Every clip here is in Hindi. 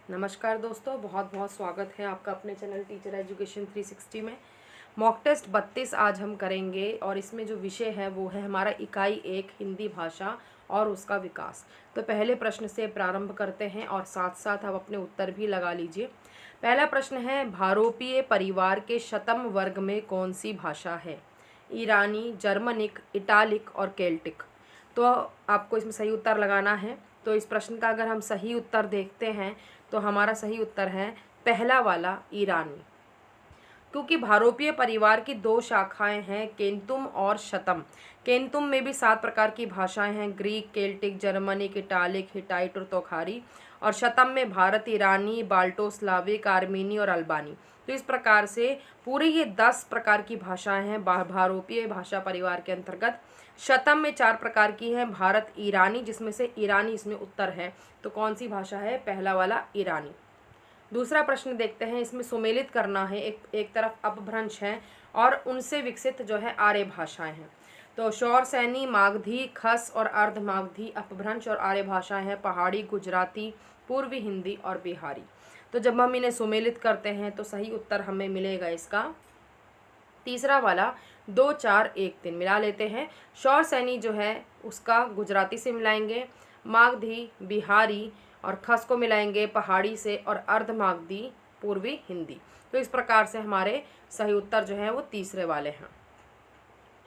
नमस्कार दोस्तों, बहुत बहुत स्वागत है आपका अपने चैनल टीचर एजुकेशन 360 में। मॉक टेस्ट 32 आज हम करेंगे और इसमें जो विषय है वो है हमारा इकाई 1 हिंदी भाषा और उसका विकास। तो पहले प्रश्न से प्रारंभ करते हैं और साथ साथ आप अपने उत्तर भी लगा लीजिए। पहला प्रश्न है, भारोपीय परिवार के शतम वर्ग में कौन सी भाषा है? ईरानी, जर्मनिक, इटालिक और केल्टिक। तो आपको इसमें सही उत्तर लगाना है। तो इस प्रश्न का अगर हम सही उत्तर देखते हैं तो हमारा सही उत्तर है पहला वाला, ईरानी। क्योंकि भारोपीय परिवार की दो शाखाएं हैं, केंतुम और शतम। केंतुम में भी 7 प्रकार की भाषाएं हैं, Greek, Celtic, Germanic, italic, Hittite और तोखारी। और शतम में भारत, ईरानी, बाल्टो, स्लाविक, आर्मीनी और अल्बानी। तो इस प्रकार से पूरे ये 10 प्रकार की भाषाएं हैं भारोपीय भाषा परिवार के अंतर्गत। शतम में 4 प्रकार की हैं, भारत, ईरानी, जिसमें से ईरानी इसमें उत्तर है। तो कौन सी भाषा है? पहला वाला, ईरानी। दूसरा प्रश्न देखते हैं, इसमें सुमेलित करना है। एक तरफ अपभ्रंश है और उनसे विकसित जो है आर्य भाषाएं हैं। तो शौर सैनी, मागधी, खस और अर्ध मागधी अपभ्रंश और आर्य भाषाएं हैं, पहाड़ी, गुजराती, पूर्वी हिंदी और बिहारी। तो जब हम इन्हें सुमेलित करते हैं तो सही उत्तर हमें मिलेगा इसका तीसरा वाला, 2 4 1 3 मिला लेते हैं। शौर सैनी जो है उसका गुजराती से मिलाएंगे, मागधी बिहारी और खस को मिलाएंगे पहाड़ी से, और अर्ध मागधी पूर्वी हिंदी। तो इस प्रकार से हमारे सही उत्तर जो है वो तीसरे वाले हैं।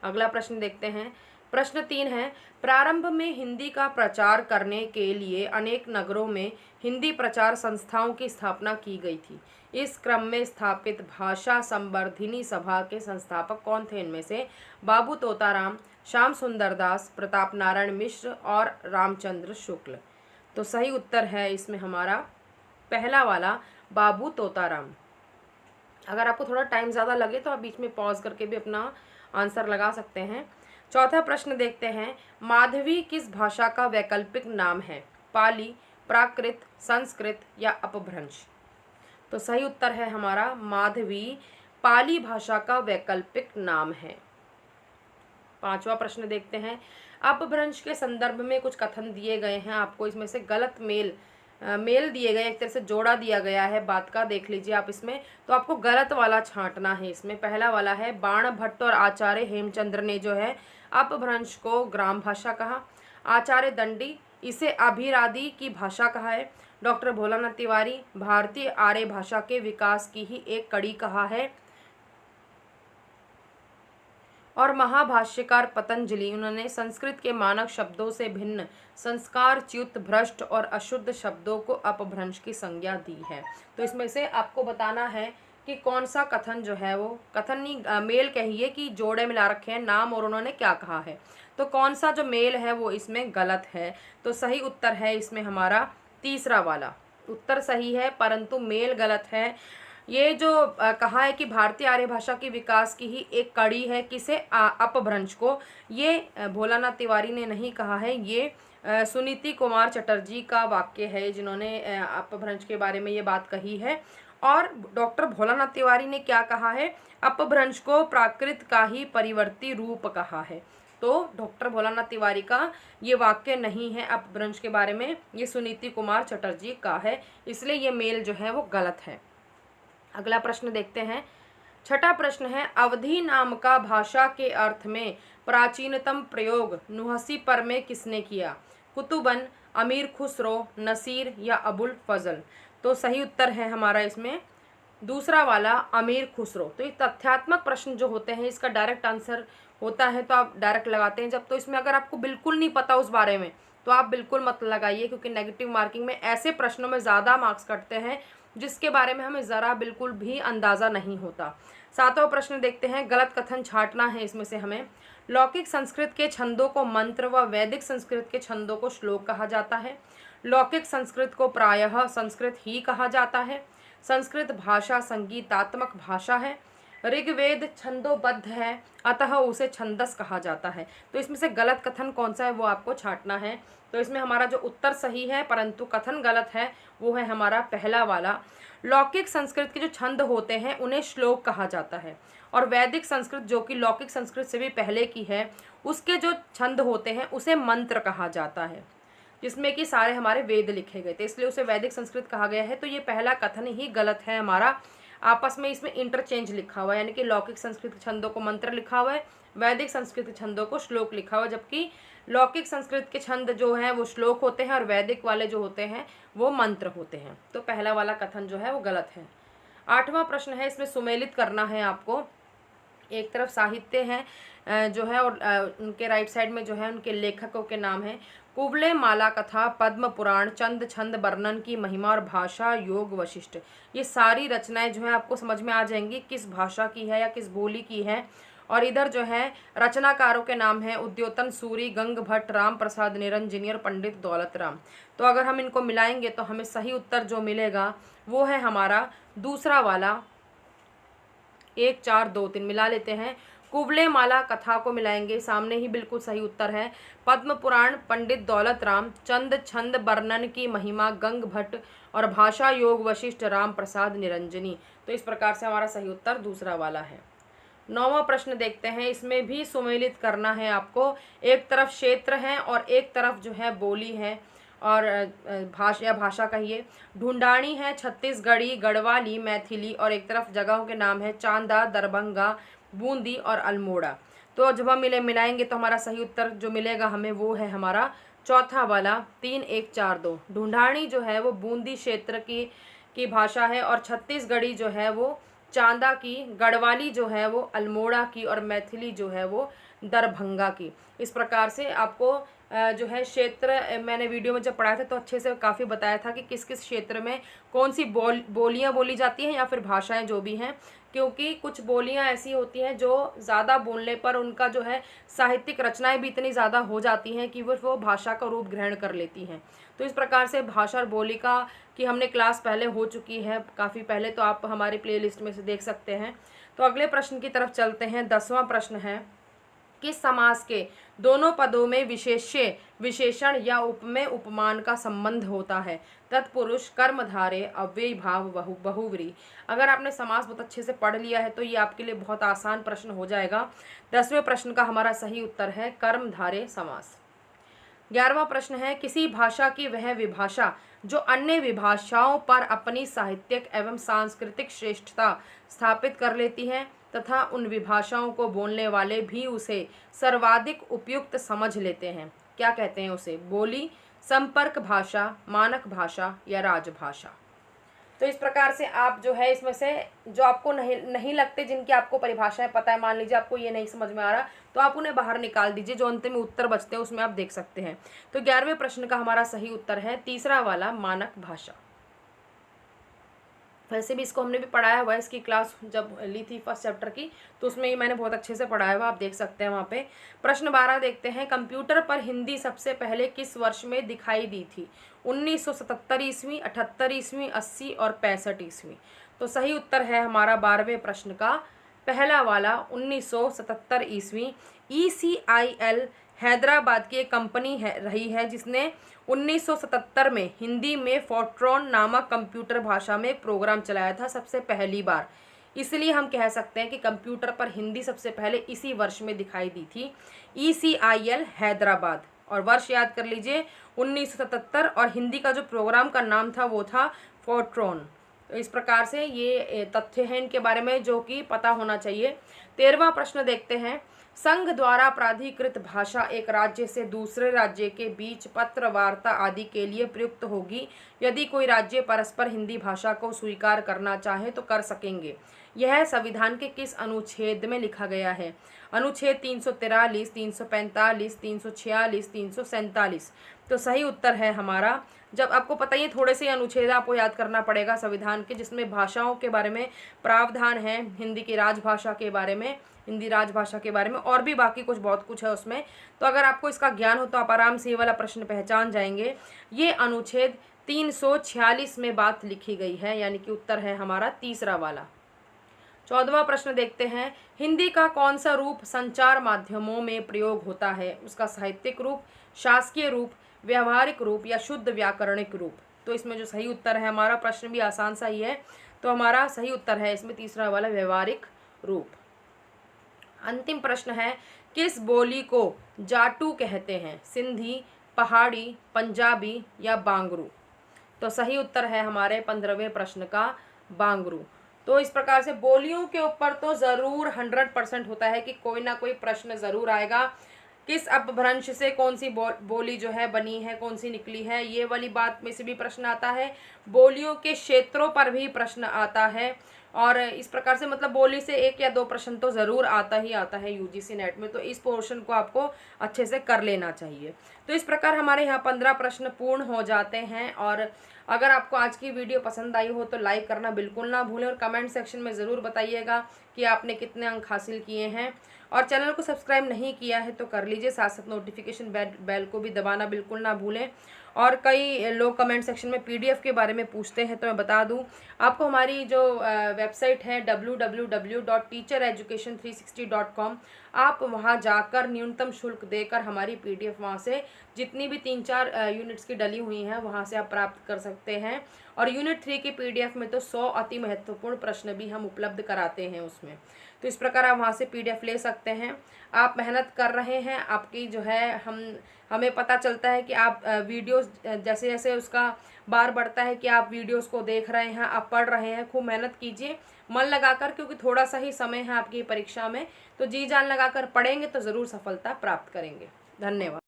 अगला प्रश्न देखते हैं। प्रश्न 3 है, प्रारंभ में हिंदी का प्रचार करने के लिए अनेक नगरों में हिंदी प्रचार संस्थाओं की स्थापना की गई थी। इस क्रम में स्थापित भाषा संवर्धिनी सभा के संस्थापक कौन थे? इनमें से बाबू तोताराम, श्याम सुंदर दास, प्रताप नारायण मिश्र और रामचंद्र शुक्ल। तो सही उत्तर है इसमें हमारा पहला वाला, बाबू तोताराम। अगर आपको थोड़ा टाइम ज़्यादा लगे तो आप बीच में पॉज करके भी अपना आंसर लगा सकते हैं। चौथा प्रश्न देखते हैं, माधवी किस भाषा का वैकल्पिक नाम है? पाली, प्राकृत, संस्कृत या अपभ्रंश। तो सही उत्तर है हमारा माधवी पाली भाषा का वैकल्पिक नाम है। पांचवा प्रश्न देखते हैं, अपभ्रंश के संदर्भ में कुछ कथन दिए गए हैं, आपको इसमें से गलत मेल दिए गए, एक तरह से जोड़ा दिया गया है बात का, देख लीजिए आप इसमें। तो आपको गलत वाला छांटना है इसमें। पहला वाला है, बाण भट्ट और आचार्य हेमचंद्र ने जो है अपभ्रंश को ग्राम भाषा कहा। आचार्य दंडी इसे अभिरादि की भाषा कहा है। डॉक्टर भोलानाथ तिवारी भारतीय आर्य भाषा के विकास की ही एक कड़ी कहा है। और महाभाष्यकार पतंजलि, उन्होंने संस्कृत के मानक शब्दों से भिन्न संस्कार च्युत, भ्रष्ट और अशुद्ध शब्दों को अपभ्रंश की संज्ञा दी है। तो इसमें से आपको बताना है कि कौन सा कथन जो है वो कथन नहीं, मेल कहिए कि जोड़े मिला रखे हैं नाम और उन्होंने क्या कहा है। तो कौन सा जो मेल है वो इसमें गलत है। तो सही उत्तर है इसमें हमारा तीसरा वाला। उत्तर सही है परंतु मेल गलत है। ये जो कहा है कि भारतीय आर्य भाषा के विकास की ही एक कड़ी है, किसे? अपभ्रंश को। ये भोलानाथ तिवारी ने नहीं कहा है, ये सुनीति कुमार चटर्जी का वाक्य है जिन्होंने अपभ्रंश के बारे में ये बात कही है। और डॉक्टर भोलानाथ तिवारी ने क्या कहा है? अपभ्रंश को प्राकृत का ही परिवर्ती रूप कहा है। तो डॉक्टर भोलानाथ तिवारी का ये वाक्य नहीं है अपभ्रंश के बारे में, ये सुनीति कुमार चटर्जी का है, इसलिए ये मेल जो है वो गलत है। अगला प्रश्न देखते हैं। छठा प्रश्न है, अवधि नाम का भाषा के अर्थ में प्राचीनतम प्रयोग नुहसी पर में किसने किया? कुतुबन, अमीर खुसरो, नसीर या अबुल फजल। तो सही उत्तर है हमारा इसमें दूसरा वाला, अमीर खुसरो। तो ये तथ्यात्मक प्रश्न जो होते हैं इसका डायरेक्ट आंसर होता है तो आप डायरेक्ट लगाते हैं जब। तो इसमें अगर आपको बिल्कुल नहीं पता उस बारे में तो आप बिल्कुल मत लगाइए, क्योंकि नेगेटिव मार्किंग में ऐसे प्रश्नों में ज़्यादा मार्क्स कटते हैं जिसके बारे में हमें ज़रा बिल्कुल भी अंदाज़ा नहीं होता। सातवां प्रश्न देखते हैं, गलत कथन छांटना है इसमें से हमें। लौकिक संस्कृत के छंदों को मंत्र व वैदिक संस्कृत के छंदों को श्लोक कहा जाता है। लौकिक संस्कृत को प्रायः संस्कृत ही कहा जाता है। संस्कृत भाषा संगीतात्मक भाषा है। ऋग्वेद छंदोबद्ध है अतः उसे छंदस कहा जाता है। तो इसमें से गलत कथन कौन सा है वो आपको छांटना है। तो इसमें हमारा जो उत्तर सही है परंतु कथन गलत है वो है हमारा पहला वाला। लौकिक संस्कृत के जो छंद होते हैं उन्हें श्लोक कहा जाता है, और वैदिक संस्कृत जो कि लौकिक संस्कृत से भी पहले की है उसके जो छंद होते हैं उसे मंत्र कहा जाता है। जिसमें कि सारे हमारे वेद लिखे गए थे, इसलिए उसे वैदिक संस्कृत कहा गया है। तो ये पहला कथन ही गलत है हमारा। आपस में इसमें इंटरचेंज लिखा हुआ है, यानी कि लौकिक संस्कृत छंदों को मंत्र लिखा हुआ है, वैदिक संस्कृत छंदों को श्लोक लिखा हुआ है, जबकि लौकिक संस्कृत के छंद जो हैं वो श्लोक होते हैं और वैदिक वाले जो होते हैं वो मंत्र होते हैं। तो पहला वाला कथन जो है वो गलत है। 8वां प्रश्न है, इसमें सुमेलित करना है आपको। एक तरफ साहित्य है जो है, और उनके राइट साइड में जो है उनके लेखकों के नाम हैं। कुवलय माला कथा, पद्म पुराण, चंद छंद वर्णन की महिमा और भाषा योग वशिष्ठ, ये सारी रचनाएं जो है आपको समझ में आ जाएंगी किस भाषा की है या किस बोली की है। और इधर जो है रचनाकारों के नाम हैं उद्योतन सूरी, गंग भट्ट, राम प्रसाद निरंजनी और पंडित दौलत राम। तो अगर हम इनको मिलाएंगे तो हमें सही उत्तर जो मिलेगा वो है हमारा दूसरा वाला, 1 4 2 3 मिला लेते हैं। कुवलय माला कथा को मिलाएंगे, सामने ही बिल्कुल सही उत्तर है। पद्म पुराण पंडित दौलत राम, चंद छंद वर्णन की महिमा गंग भट्ट और भाषा योग वशिष्ठ राम प्रसाद निरंजनी। तो इस प्रकार से हमारा सही उत्तर दूसरा वाला है। 9वां प्रश्न देखते हैं, इसमें भी सुमेलित करना है आपको। एक तरफ क्षेत्र है और एक तरफ जो है बोली है और भाषा कहिए। ढूंढानी है छत्तीसगढ़ी, गढ़वाली, मैथिली, और एक तरफ जगहों के नाम है चांदा, दरभंगा, बूंदी और अल्मोड़ा। तो जब हम मिलाएंगे तो हमारा सही उत्तर जो मिलेगा हमें वो है हमारा चौथा वाला, 3 1 4 2। ढूंढानी जो है वो बूंदी क्षेत्र की भाषा है और छत्तीसगढ़ी जो है वो चांदा की, गढ़वाली जो है वो अल्मोड़ा की और मैथिली जो है वो दरभंगा की। इस प्रकार से आपको जो है क्षेत्र मैंने वीडियो में जब पढ़ाया था तो अच्छे से काफ़ी बताया था कि किस किस क्षेत्र में कौन सी बोलियां बोली जाती हैं या फिर भाषाएं जो भी हैं, क्योंकि कुछ बोलियां ऐसी होती हैं जो ज़्यादा बोलने पर उनका जो है साहित्यिक रचनाएं भी इतनी ज़्यादा हो जाती हैं कि वो भाषा का रूप ग्रहण कर लेती हैं। तो इस प्रकार से भाषा और बोली का की हमने क्लास पहले हो चुकी है काफ़ी पहले, तो आप हमारी प्लेलिस्ट में से देख सकते हैं। तो अगले प्रश्न की तरफ चलते हैं। 10वां प्रश्न है, किस समास के दोनों पदों में विशेष्य, विशेषण या उपमेय उपमान का संबंध होता है? तत्पुरुष, कर्मधारय, अव्ययी भाव, बहुव्रीहि। अगर आपने समास बहुत अच्छे से पढ़ लिया है तो ये आपके लिए बहुत आसान प्रश्न हो जाएगा। 10वें प्रश्न का हमारा सही उत्तर है कर्मधारय समास। 11वां प्रश्न है, किसी भाषा की वह विभाषा जो अन्य विभाषाओं पर अपनी साहित्यिक एवं सांस्कृतिक श्रेष्ठता स्थापित कर लेती है तथा उन विभाषाओं को बोलने वाले भी उसे सर्वाधिक उपयुक्त समझ लेते हैं, क्या कहते हैं उसे? बोली, संपर्क भाषा, मानक भाषा या राजभाषा। तो इस प्रकार से आप जो है इसमें से जो आपको नहीं लगते, जिनकी आपको परिभाषाएं पता है, मान लीजिए आपको ये नहीं समझ में आ रहा तो आप उन्हें बाहर निकाल दीजिए, जो अंतिम में उत्तर बचते हैं उसमें आप देख सकते हैं। तो 11वें प्रश्न का हमारा सही उत्तर है तीसरा वाला, मानक भाषा। वैसे भी इसको हमने भी पढ़ाया हुआ है, इसकी क्लास जब ली थी फर्स्ट चैप्टर की तो उसमें ही मैंने बहुत अच्छे से पढ़ाया हुआ, आप देख सकते हैं वहाँ पे। प्रश्न 12 देखते हैं, कंप्यूटर पर हिंदी सबसे पहले किस वर्ष में दिखाई दी थी? 1977 ईस्वी, 78 ईस्वी, 80 और 65 ईस्वी। तो सही उत्तर है हमारा 12वें प्रश्न का पहला वाला, 1977 ईस्वी। ECIL हैदराबाद की एक कंपनी रही है जिसने 1977 में हिंदी में फोर्ट्रॉन नामक कंप्यूटर भाषा में प्रोग्राम चलाया था सबसे पहली बार। इसलिए हम कह सकते हैं कि कंप्यूटर पर हिंदी सबसे पहले इसी वर्ष में दिखाई दी थी, ECIL हैदराबाद। और वर्ष याद कर लीजिए 1977, और हिंदी का जो प्रोग्राम का नाम था वो था फोर्ट्रॉन। तो इस प्रकार से ये तथ्य हैं इनके बारे में जो कि पता होना चाहिए। 13वां प्रश्न देखते हैं, संघ द्वारा प्राधिकृत भाषा एक राज्य से दूसरे राज्य के बीच पत्र वार्ता आदि के लिए प्रयुक्त होगी। यदि कोई राज्य परस्पर हिंदी भाषा को स्वीकार करना चाहे तो कर सकेंगे। यह संविधान के किस अनुच्छेद में लिखा गया है? अनुच्छेद 343, 345, 346, 347। तो सही उत्तर है हमारा, जब आपको पता ही थोड़े से अनुच्छेद आपको याद करना पड़ेगा संविधान के, जिसमें भाषाओं के बारे में प्रावधान है, हिंदी की राजभाषा के बारे में, हिंदी राजभाषा के बारे में, और भी बाकी कुछ बहुत कुछ है उसमें। तो अगर आपको इसका ज्ञान हो तो आप आराम से ये वाला प्रश्न पहचान जाएंगे। ये अनुच्छेद 346 में बात लिखी गई है, यानी कि उत्तर है हमारा तीसरा वाला। 14वां प्रश्न देखते हैं, हिंदी का कौन सा रूप संचार माध्यमों में प्रयोग होता है? उसका साहित्यिक रूप, शासकीय रूप, व्यवहारिक रूप या शुद्ध व्याकरणिक रूप। तो इसमें जो सही उत्तर है हमारा, प्रश्न भी आसान सा ही है, तो हमारा सही उत्तर है इसमें तीसरा वाला, व्यवहारिक रूप। अंतिम प्रश्न है, किस बोली को जाटू कहते हैं? सिंधी, पहाड़ी, पंजाबी या बांगरू। तो सही उत्तर है हमारे 15वें प्रश्न का बांगरू। तो इस प्रकार से बोलियों के ऊपर तो ज़रूर 100% होता है कि कोई ना कोई प्रश्न ज़रूर आएगा। किस अपभ्रंश से कौन सी बोली जो है बनी है, कौन सी निकली है, ये वाली बात में से भी प्रश्न आता है। बोलियों के क्षेत्रों पर भी प्रश्न आता है। और इस प्रकार से मतलब बोली से 1 या 2 प्रश्न तो ज़रूर आता ही आता है यूजीसी नेट में। तो इस पोर्शन को आपको अच्छे से कर लेना चाहिए। तो इस प्रकार हमारे यहाँ 15 प्रश्न पूर्ण हो जाते हैं। और अगर आपको आज की वीडियो पसंद आई हो तो लाइक करना बिल्कुल ना भूलें और कमेंट सेक्शन में ज़रूर बताइएगा कि आपने कितने अंक हासिल किए हैं। और चैनल को सब्सक्राइब नहीं किया है तो कर लीजिए, साथ साथ नोटिफिकेशन बेल को भी दबाना बिल्कुल ना भूलें। और कई लोग कमेंट सेक्शन में पीडीएफ के बारे में पूछते हैं, तो मैं बता दूं आपको, हमारी जो वेबसाइट है www.teachereducation360.com, आप वहां जाकर न्यूनतम शुल्क देकर हमारी पीडीएफ वहां से जितनी भी 3-4 यूनिट्स की डली हुई हैं वहां से आप प्राप्त कर सकते हैं। और यूनिट 3 की पीडीएफ में तो 100 अति महत्वपूर्ण प्रश्न भी हम उपलब्ध कराते हैं उसमें। तो इस प्रकार आप वहाँ से पीडीएफ ले सकते हैं। आप मेहनत कर रहे हैं, आपकी जो है हमें पता चलता है कि आप वीडियोस जैसे जैसे उसका बार बढ़ता है कि आप वीडियोस को देख रहे हैं, आप पढ़ रहे हैं। खूब मेहनत कीजिए मन लगाकर, क्योंकि थोड़ा सा ही समय है आपकी परीक्षा में। तो जी जान लगाकर पढ़ेंगे तो ज़रूर सफलता प्राप्त करेंगे। धन्यवाद।